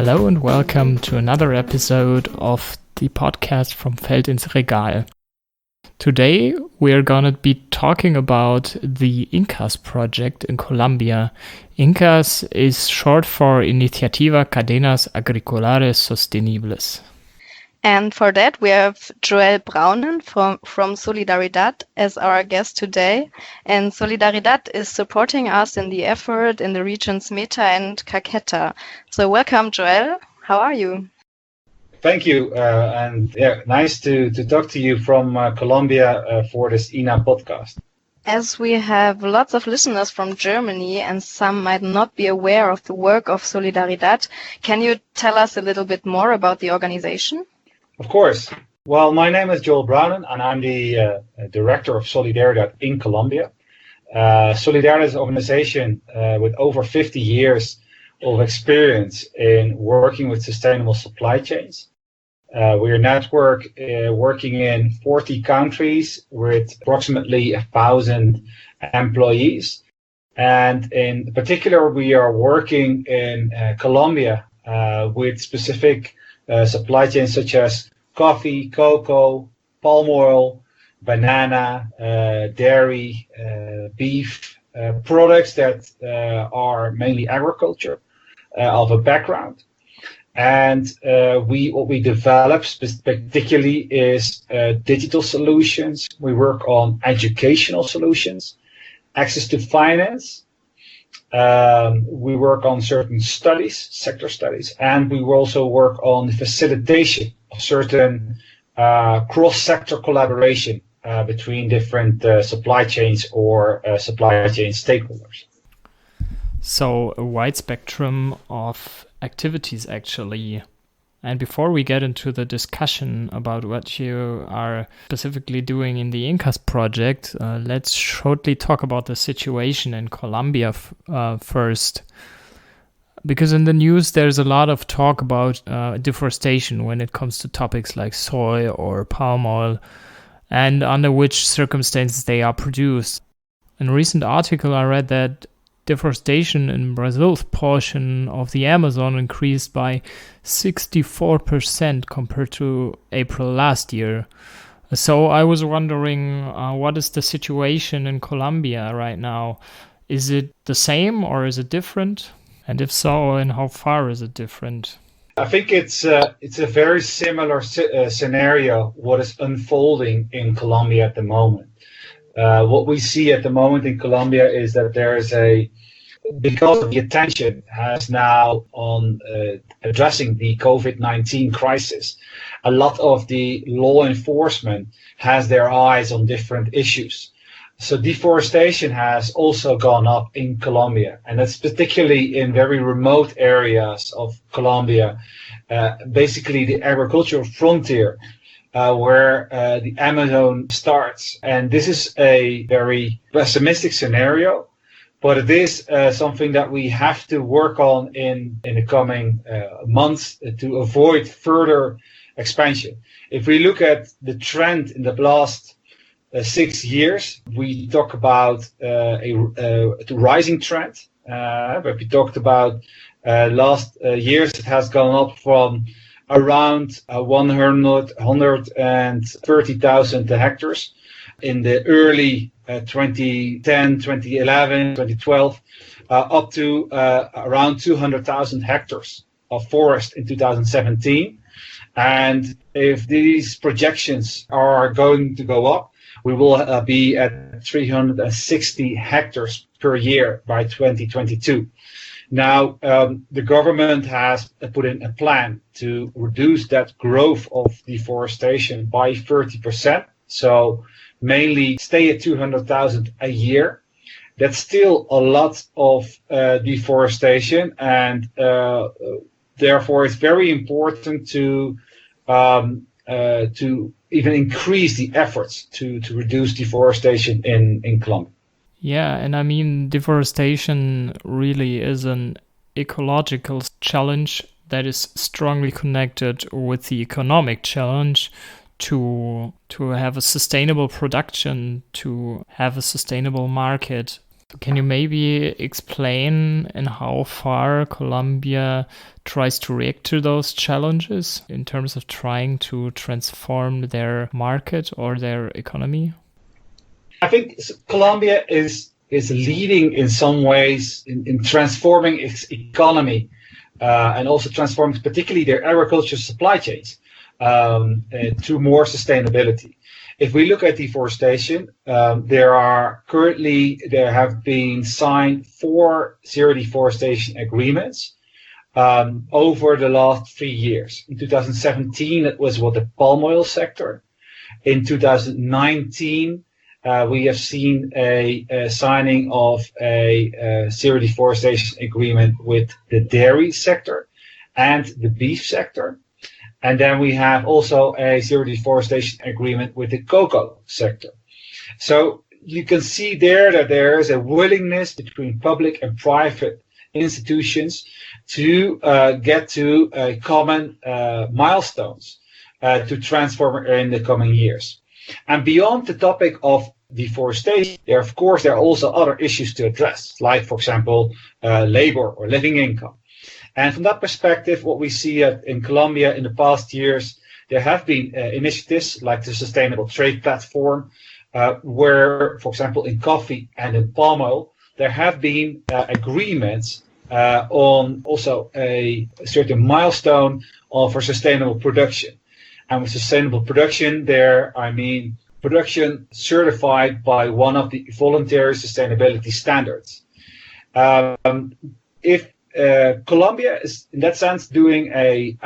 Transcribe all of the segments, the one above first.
Hello and welcome to another episode of the podcast From Feld ins Regal. Today we're gonna be talking about the INCAS-Projekt in Colombia. INCAS is short for Iniciativa Cadenas Agricolares Sostenibles. And for that, we have Joel Brounen from Solidaridad as our guest today. And Solidaridad is supporting us in the effort in the regions Meta and Caqueta. So welcome, Joel. How are you? Thank you. Nice to talk to you from Colombia for this INA podcast. As we have lots of listeners from Germany and some might not be aware of the work of Solidaridad, can you tell us a little bit more about the organization? Of course. Well, my name is Joel Brounen and I'm the director of Solidaridad in Colombia. Solidaridad is an organization with over 50 years of experience in working with sustainable supply chains. We're a network working in 40 countries with approximately 1,000 employees. And in particular, we are working in Colombia with specific supply chains such as coffee, cocoa, palm oil, banana, dairy, beef, products that are mainly agriculture of a background. And what we develop particularly is digital solutions. We work on educational solutions, access to finance. We work on certain studies, sector studies, and we will also work on the facilitation of certain cross-sector collaboration between different supply chains or supply chain stakeholders. So a wide spectrum of activities actually. And before we get into the discussion about what you are specifically doing in the INCAS-Projekt, let's shortly talk about the situation in Colombia first. Because in the news there's a lot of talk about deforestation when it comes to topics like soy or palm oil and under which circumstances they are produced. In a recent article I read that deforestation in Brazil's portion of the Amazon increased by 64% compared to April last year. So I was wondering, what is the situation in Colombia right now? Is it the same or is it different? And if so, in how far is it different? I think it's a very similar scenario what is unfolding in Colombia at the moment. What we see at the moment in Colombia is that there is because the attention has now on addressing the COVID-19 crisis, a lot of the law enforcement has their eyes on different issues. So deforestation has also gone up in Colombia, and that's particularly in very remote areas of Colombia, basically the agricultural frontier. Where the Amazon starts. And this is a very pessimistic scenario, but it is something that we have to work on in the coming months to avoid further expansion. If we look at the trend in the last 6 years, we talk about a rising trend, but we talked about last years it has gone up from around 130,000 hectares in the early 2010, 2011, 2012, up to around 200,000 hectares of forest in 2017. And if these projections are going to go up, we will be at 360 hectares per year by 2022. Now, the government has put in a plan to reduce that growth of deforestation by 30%. So mainly stay at 200,000 a year. That's still a lot of deforestation, and therefore it's very important to even increase the efforts to reduce deforestation in Colombia. Yeah, and I mean, deforestation really is an ecological challenge that is strongly connected with the economic challenge to have a sustainable production, to have a sustainable market. Can you maybe explain in how far Colombia tries to react to those challenges in terms of trying to transform their market or their economy? I think Colombia is leading in some ways in transforming its economy and also transforming particularly their agriculture supply chains to more sustainability. If we look at deforestation, there have been signed 4 zero deforestation agreements over the last 3 years. In 2017, it was the palm oil sector. In 2019, we have seen a signing of a zero deforestation agreement with the dairy sector and the beef sector. And then we have also a zero deforestation agreement with the cocoa sector. So you can see there that there is a willingness between public and private institutions to get to common milestones to transform in the coming years. And beyond the topic of deforestation, there are also other issues to address, like, for example, labor or living income. And from that perspective, what we see in Colombia in the past years, there have been initiatives like the Sustainable Trade Platform, where, for example, in coffee and in palm oil, there have been agreements on also a certain milestone for sustainable production. And with sustainable production, there I mean production certified by one of the voluntary sustainability standards. Colombia is, in that sense, doing a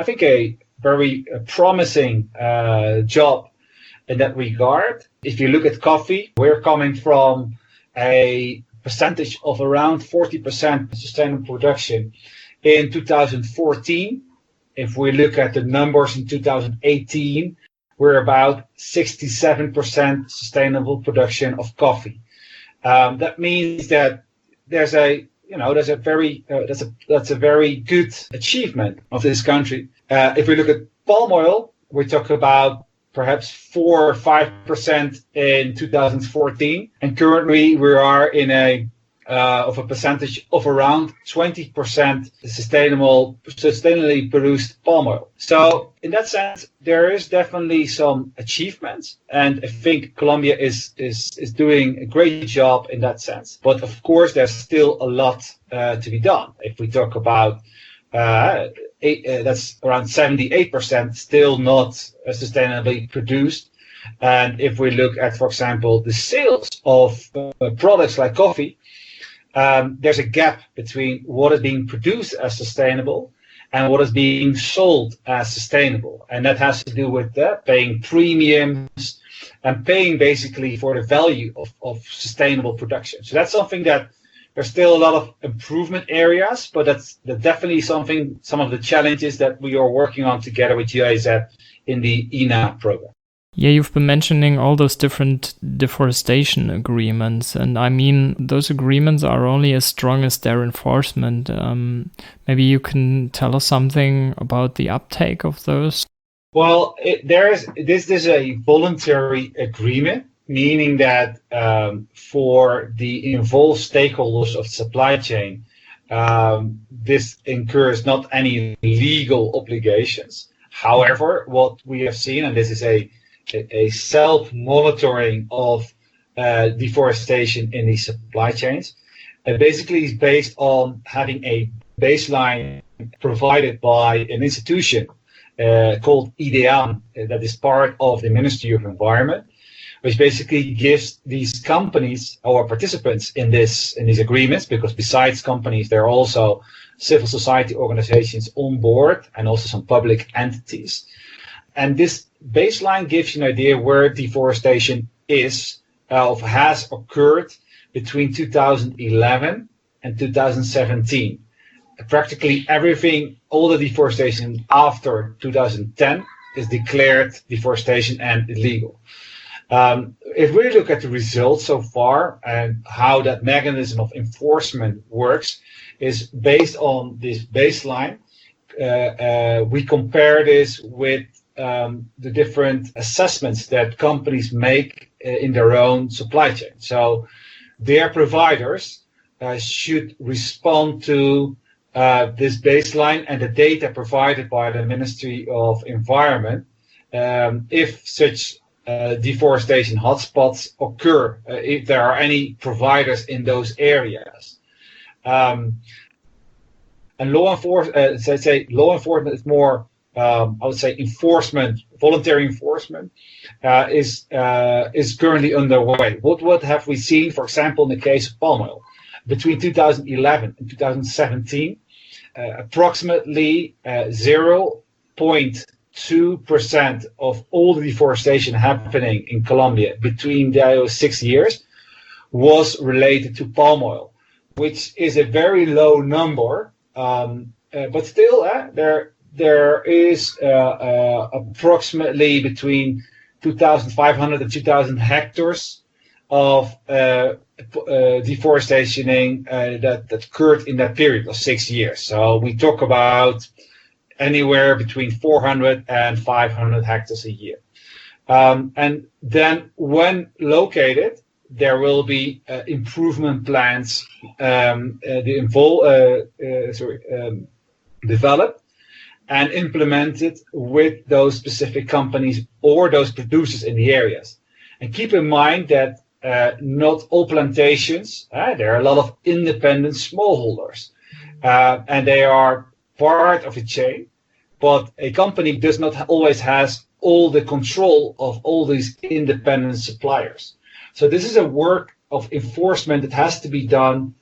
very promising job in that regard. If you look at coffee, we're coming from a percentage of around 40% sustainable production in 2014. If we look at the numbers in 2018, we're about 67% sustainable production of coffee. That means that that's a very good achievement of this country. If we look at palm oil, we talk about perhaps 4 or 5% in 2014, and currently we are in a percentage of around 20% sustainably produced palm oil. So in that sense, there is definitely some achievements, and I think Colombia is doing a great job in that sense. But of course, there's still a lot to be done. If we talk about that's around 78% still not sustainably produced. And if we look at, for example, the sales of products like coffee, there's a gap between what is being produced as sustainable and what is being sold as sustainable. And that has to do with paying premiums and paying basically for the value of sustainable production. So that's something that there's still a lot of improvement areas, but that's definitely some of the challenges that we are working on together with GIZ in the INA program. Yeah, you've been mentioning all those different deforestation agreements, and I mean, those agreements are only as strong as their enforcement. Maybe you can tell us something about the uptake of those? Well, this is a voluntary agreement, meaning that for the involved stakeholders of the supply chain, this incurs not any legal obligations. However, what we have seen, and this is a self-monitoring of deforestation in these supply chains, basically is based on having a baseline provided by an institution called IDEAN, that is part of the Ministry of Environment, which basically gives these companies or participants in these agreements, because besides companies, there are also civil society organizations on board and also some public entities. And this baseline gives you an idea where deforestation has occurred between 2011 and 2017. Practically everything, all the deforestation after 2010 is declared deforestation and illegal. If we look at the results so far and how that mechanism of enforcement works, is based on this baseline. We compare this with the different assessments that companies make in their own supply chain. So their providers should respond to this baseline and the data provided by the Ministry of Environment if such deforestation hotspots occur, if there are any providers in those areas. And law enforcement, law enforcement is more, I would say, enforcement, voluntary enforcement is currently underway. What have we seen, for example, in the case of palm oil? Between 2011 and 2017, approximately 0.2% of all the deforestation happening in Colombia between those 6 years was related to palm oil, which is a very low number, but still there is approximately between 2,500 and 2,000 hectares of deforestation that occurred in that period of 6 years. So we talk about anywhere between 400 and 500 hectares a year. And then when located, there will be improvement plans developed and implemented with those specific companies or those producers in the areas. And keep in mind that not all plantations, there are a lot of independent smallholders, and they are part of a chain, but a company does not always has all the control of all these independent suppliers. So this is a work of enforcement that has to be done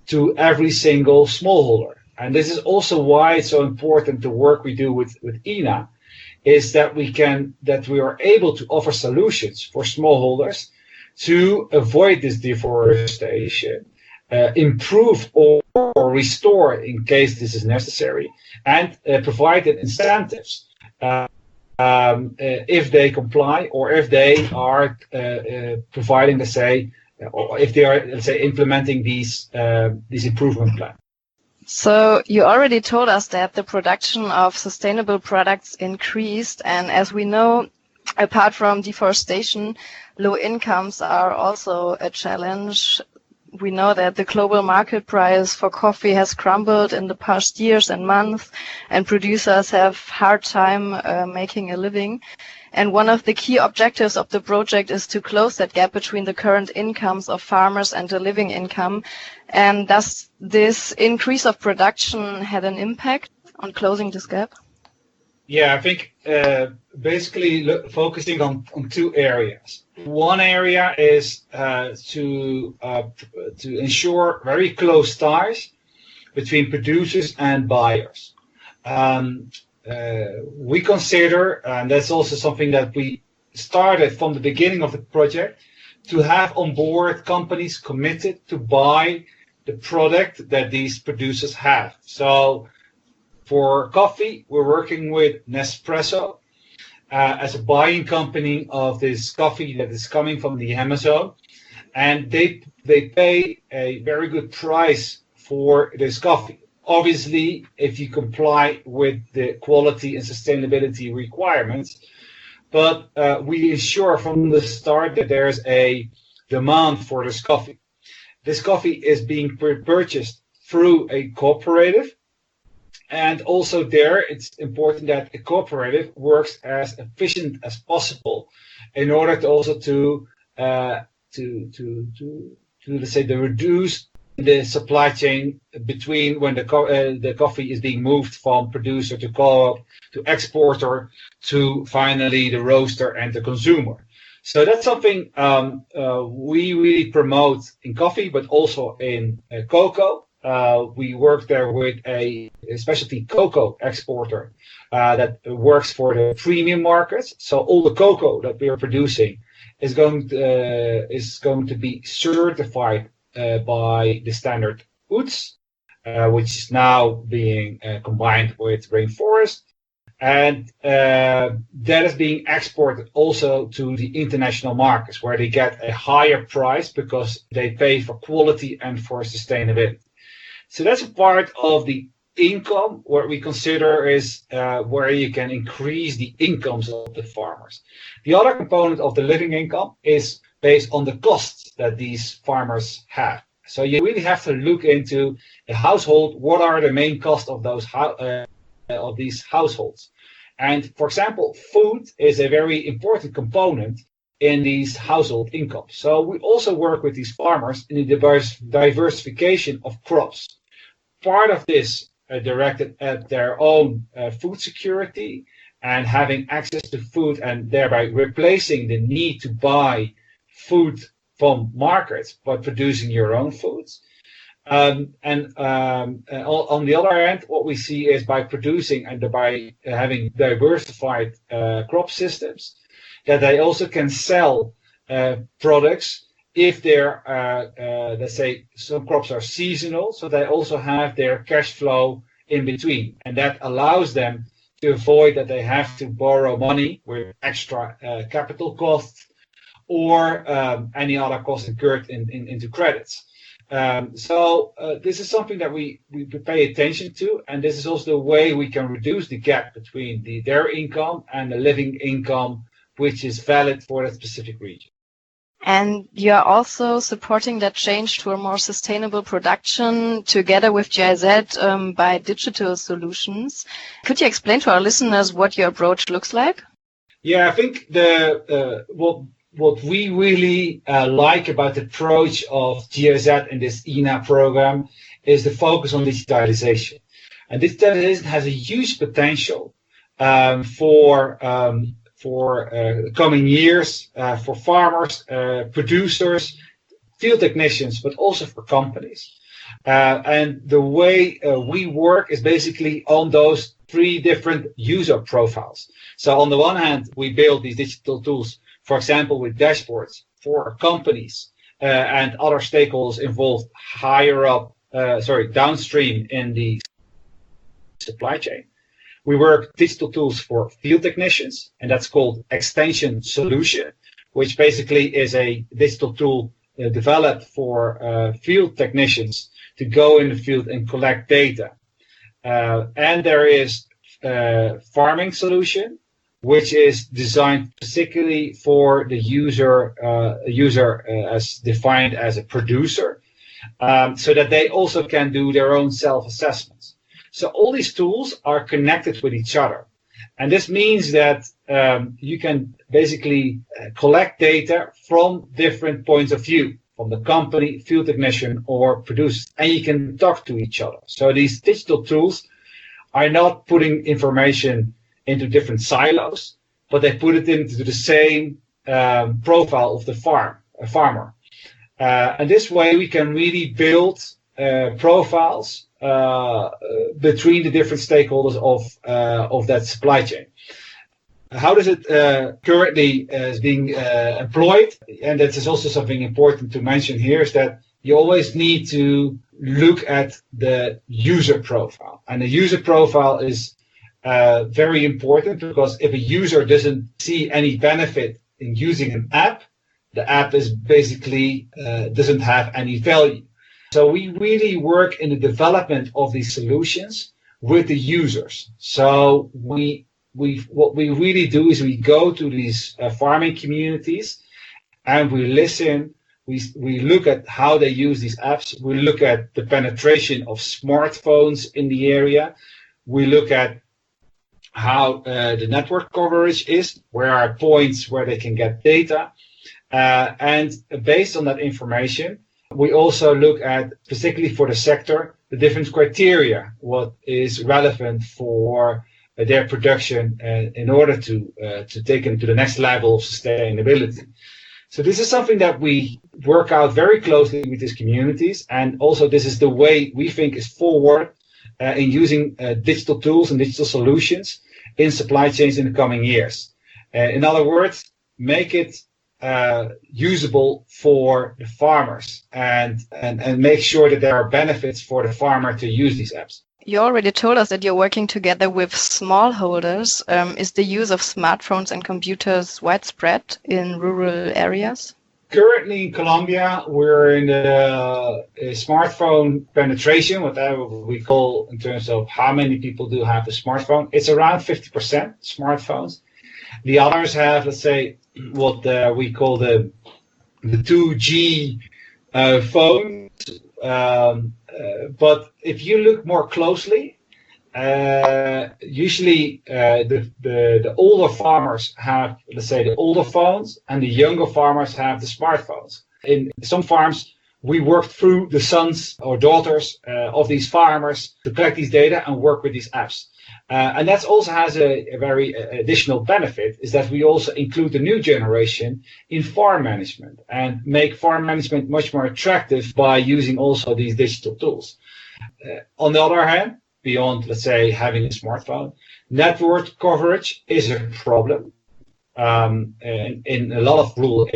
to every single smallholder. And this is also why it's so important the work we do with INA, is that we are able to offer solutions for smallholders to avoid this deforestation, improve or restore in case this is necessary, and provide incentives if they comply or if they are providing, let's say, or if they are, let's say, implementing these improvement plans. So you already told us that the production of sustainable products increased, and as we know, apart from deforestation, low incomes are also a challenge. We know that the global market price for coffee has crumbled in the past years and months, and producers have hard time making a living. And one of the key objectives of the project is to close that gap between the current incomes of farmers and the living income. And does this increase of production had an impact on closing this gap? Yeah, I think basically focusing on two areas. One area is to ensure very close ties between producers and buyers. We consider, and that's also something that we started from the beginning of the project, to have on board companies committed to buy the product that these producers have. So for coffee, we're working with Nespresso as a buying company of this coffee that is coming from the Amazon, and they pay a very good price for this coffee. Obviously, if you comply with the quality and sustainability requirements, but we ensure from the start that there's a demand for this coffee. This coffee is being purchased through a cooperative, and also there it's important that a cooperative works as efficient as possible in order to also to let's say, reduce the supply chain between when the coffee is being moved from producer to co-op to exporter to finally the roaster and the consumer. So that's something we really promote in coffee, but also in cocoa. We work there with a specialty cocoa exporter that works for the premium markets. So all the cocoa that we are producing is going to be certified by the standard UTZ, which is now being combined with rainforest, and that is being exported also to the international markets, where they get a higher price because they pay for quality and for sustainability. So that's a part of the income what we consider is where you can increase the incomes of the farmers. The other component of the living income is based on the costs that these farmers have. So you really have to look into a household. What are the main costs of these households? And for example, food is a very important component in these household incomes. So we also work with these farmers in the diversification of crops. Part of this directed at their own food security and having access to food, and thereby replacing the need to buy food from markets, but producing your own foods. On the other hand, what we see is by producing and by having diversified crop systems, that they also can sell products if they're, let's say, some crops are seasonal, so they also have their cash flow in between. And that allows them to avoid that they have to borrow money with extra capital costs or any other costs incurred into credits. So this is something that we pay attention to, and this is also the way we can reduce the gap between their income and the living income, which is valid for that specific region. And you are also supporting that change to a more sustainable production together with GIZ by digital solutions. Could you explain to our listeners what your approach looks like? Yeah, I think what we really like about the approach of GIZ in this INA program is the focus on digitalization. And digitalization has a huge potential for coming years, for farmers, producers, field technicians, but also for companies. And the way we work is basically on those three different user profiles. So on the one hand, we build these digital tools, for example, with dashboards for companies and other stakeholders involved higher up, downstream in the supply chain. We work digital tools for field technicians, and that's called Extension Solution, which basically is a digital tool developed for field technicians to go in the field and collect data. And there is Farming Solution, which is designed particularly for the user as defined as a producer, so that they also can do their own self-assessments. So all these tools are connected with each other. And this means that you can basically collect data from different points of view, from the company, field technician, or producer, and you can talk to each other. So these digital tools are not putting information into different silos, but they put it into the same profile of the farmer. And this way we can really build profiles between the different stakeholders of that supply chain. How does it currently is being employed? And that is also something important to mention here, is that you always need to look at the user profile. And the user profile is very important, because if a user doesn't see any benefit in using an app, the app is basically doesn't have any value. So we really work in the development of these solutions with the users. So what we really do is we go to these farming communities and we listen. We look at how they use these apps. We look at the penetration of smartphones in the area. We look at how the network coverage is, where are points where they can get data. And based on that information, we also look at, particularly for the sector, the different criteria, what is relevant for their production in order to take them to the next level of sustainability. So this is something that we work out very closely with these communities, and also this is the way we think is forward in using digital tools and digital solutions in supply chains in the coming years. In other words, make it usable for the farmers and make sure that there are benefits for the farmer to use these apps. You already told us that you're working together with smallholders. Is the use of smartphones and computers widespread in rural areas? Currently in Colombia, we're in the smartphone penetration, whatever we call in terms of how many people do have a smartphone. It's around 50% smartphones. The others have, let's say, what we call the the 2G phones. But if you look more closely, usually the older farmers have, let's say, the older phones, and the younger farmers have the smartphones. In some farms, we work through the sons or daughters of these farmers to collect these data and work with these apps. And that also has a very additional benefit, is that we also include the new generation in farm management and make farm management much more attractive by using also these digital tools. On the other hand, beyond, let's say, having a smartphone, network coverage is a problem in a lot of rural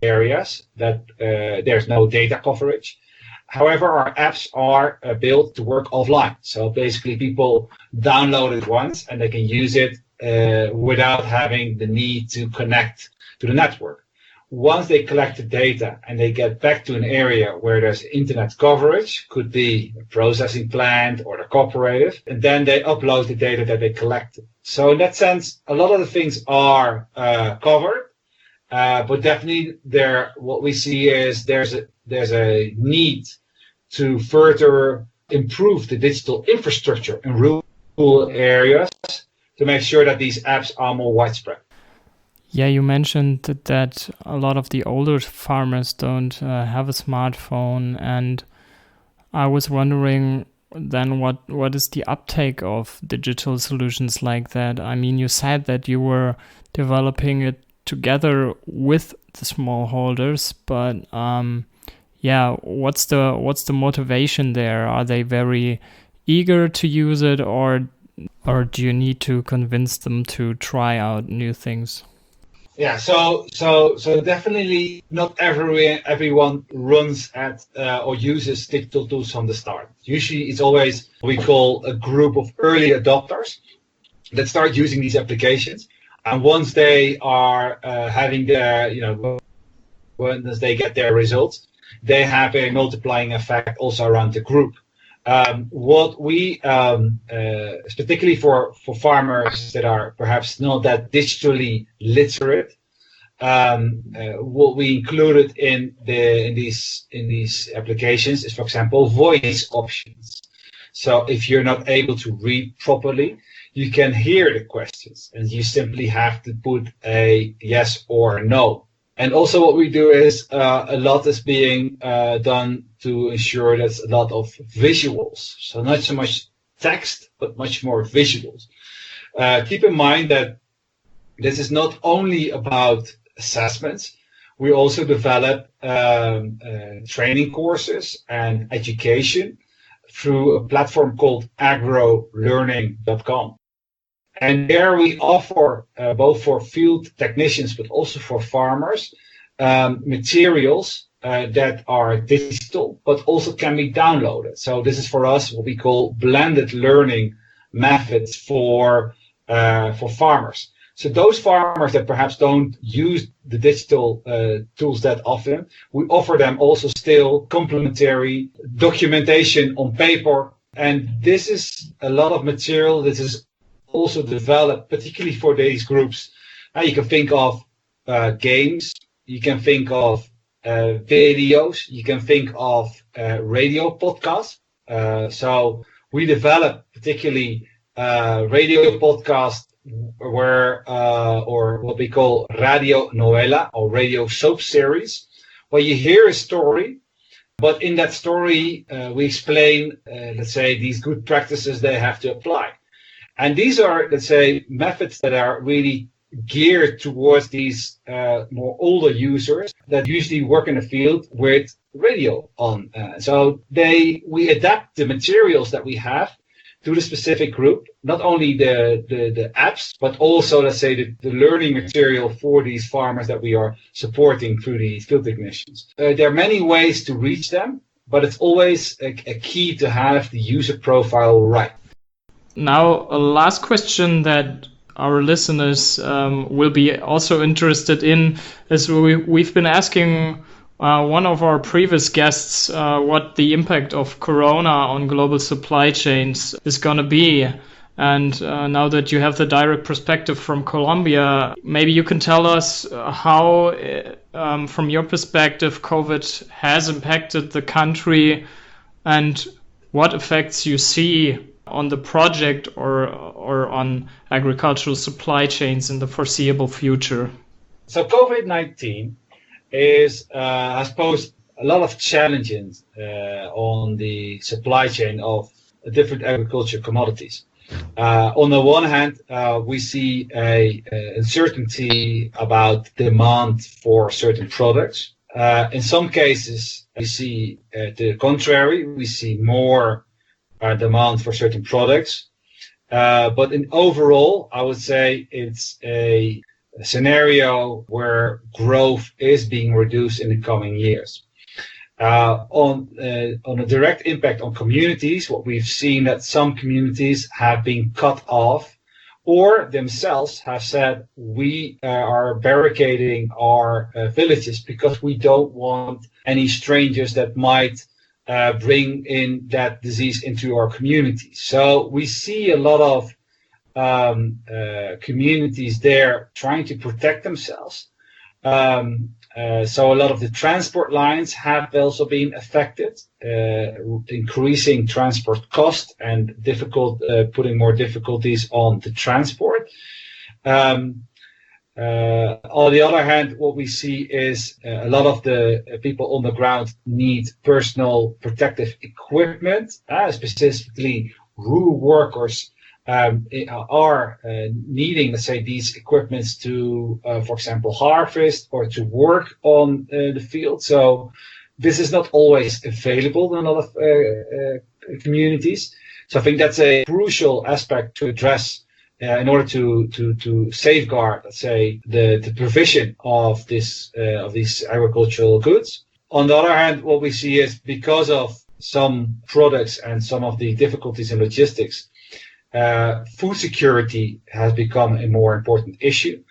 areas that there's no data coverage. However, our apps are built to work offline. So basically people download it once and they can use it without having the need to connect to the network. Once they collect the data and they get back to an area where there's internet coverage, could be a processing plant or the cooperative, and then they upload the data that they collected. So in that sense, a lot of the things are covered, but definitely what we see is there's a need to further improve the digital infrastructure in rural areas to make sure that these apps are more widespread. Yeah, you mentioned that a lot of the older farmers don't have a smartphone, and I was wondering then what is the uptake of digital solutions like that? I mean, you said that you were developing it together with the smallholders, but yeah, what's the motivation there? Are they very eager to use it, or do you need to convince them to try out new things? Yeah, so definitely not everyone runs at or uses digital tools from the start. Usually it's always what we call a group of early adopters that start using these applications. And once they are having their, once they get their results, they have a multiplying effect also around the group. What we, particularly for farmers that are perhaps not that digitally literate, what we included in these applications is, for example, voice options. So if you're not able to read properly, you can hear the questions, and you simply have to put a yes or a no. And also what we do is a lot is being done to ensure there's a lot of visuals. So not so much text, but much more visuals. Keep in mind that this is not only about assessments. We also develop training courses and education through a platform called agrolearning.com. And there we offer, both for field technicians, but also for farmers, materials that are digital, but also can be downloaded. So this is for us what we call blended learning methods for farmers. So those farmers that perhaps don't use the digital tools that often, we offer them also still complementary documentation on paper. And this is a lot of material. This is also developed particularly for these groups. You can think of games, you can think of videos, you can think of radio podcasts. So we develop particularly radio podcasts where or what we call radio novela or radio soap series, where you hear a story, but in that story we explain, let's say, these good practices they have to apply. And these are, let's say, methods that are really geared towards these more older users that usually work in the field with radio on. So we adapt the materials that we have to the specific group, not only the apps, but also, let's say, the learning material for these farmers that we are supporting through these field technicians. There are many ways to reach them, but it's always a key to have the user profile right. Now, a last question that our listeners will be also interested in is we've been asking one of our previous guests what the impact of Corona on global supply chains is going to be. And now that you have the direct perspective from Colombia, maybe you can tell us how, from your perspective, COVID has impacted the country and what effects you see on the project or on agricultural supply chains in the foreseeable future. So COVID-19 has posed a lot of challenges on the supply chain of different agriculture commodities. On the one hand, we see a uncertainty about demand for certain products. In some cases, we see the contrary. We see more demand for certain products. But in overall, I would say it's a scenario where growth is being reduced in the coming years. On a direct impact on communities, what we've seen that some communities have been cut off or themselves have said, we are barricading our villages because we don't want any strangers that might bring in that disease into our communities. So we see a lot of communities there trying to protect themselves. So a lot of the transport lines have also been affected, increasing transport cost and putting more difficulties on the transport. On the other hand, what we see is a lot of the people on the ground need personal protective equipment, specifically rural workers are needing, let's say, these equipments to, for example, harvest or to work on the field. So this is not always available in a lot of communities. So I think that's a crucial aspect to address in order to safeguard, let's say, the provision of these agricultural goods. On the other hand, what we see is because of some products and some of the difficulties in logistics, food security has become a more important issue,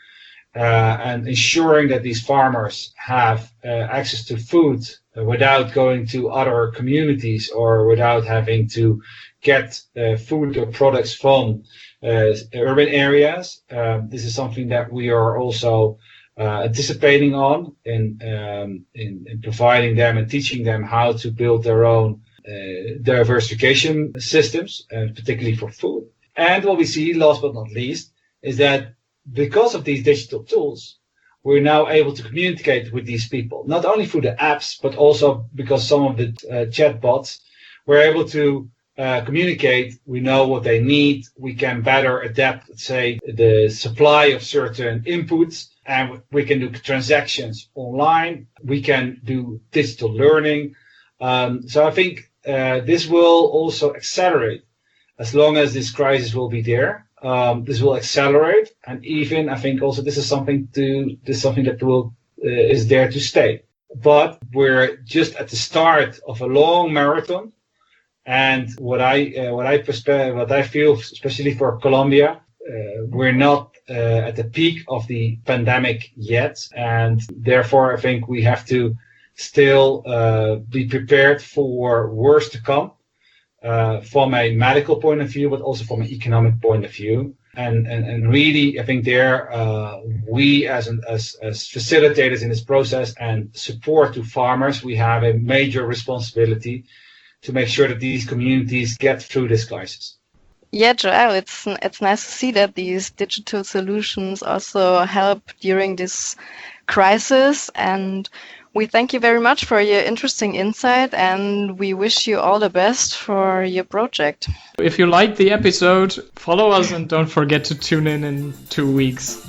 and ensuring that these farmers have access to food without going to other communities or without having to get food or products from urban areas. This is something that we are also anticipating on in providing them and teaching them how to build their own diversification systems, particularly for food. And what we see, last but not least, is that because of these digital tools, we're now able to communicate with these people, not only through the apps, but also because some of the chatbots, we're able to communicate. We know what they need. We can better adapt, let's say, the supply of certain inputs, and we can do transactions online. We can do digital learning. So I think this will also accelerate as long as this crisis will be there. This will accelerate, and even I think also this is something that will is there to stay. But we're just at the start of a long marathon, and what I feel, especially for Colombia, we're not at the peak of the pandemic yet, and therefore I think we have to still be prepared for worse to come. From a medical point of view, but also from an economic point of view, and really, I think we as facilitators in this process and support to farmers, we have a major responsibility to make sure that these communities get through this crisis. Yeah, Joel, it's nice to see that these digital solutions also help during this crisis, and we thank you very much for your interesting insight, and we wish you all the best for your project. If you liked the episode, follow us and don't forget to tune in 2 weeks.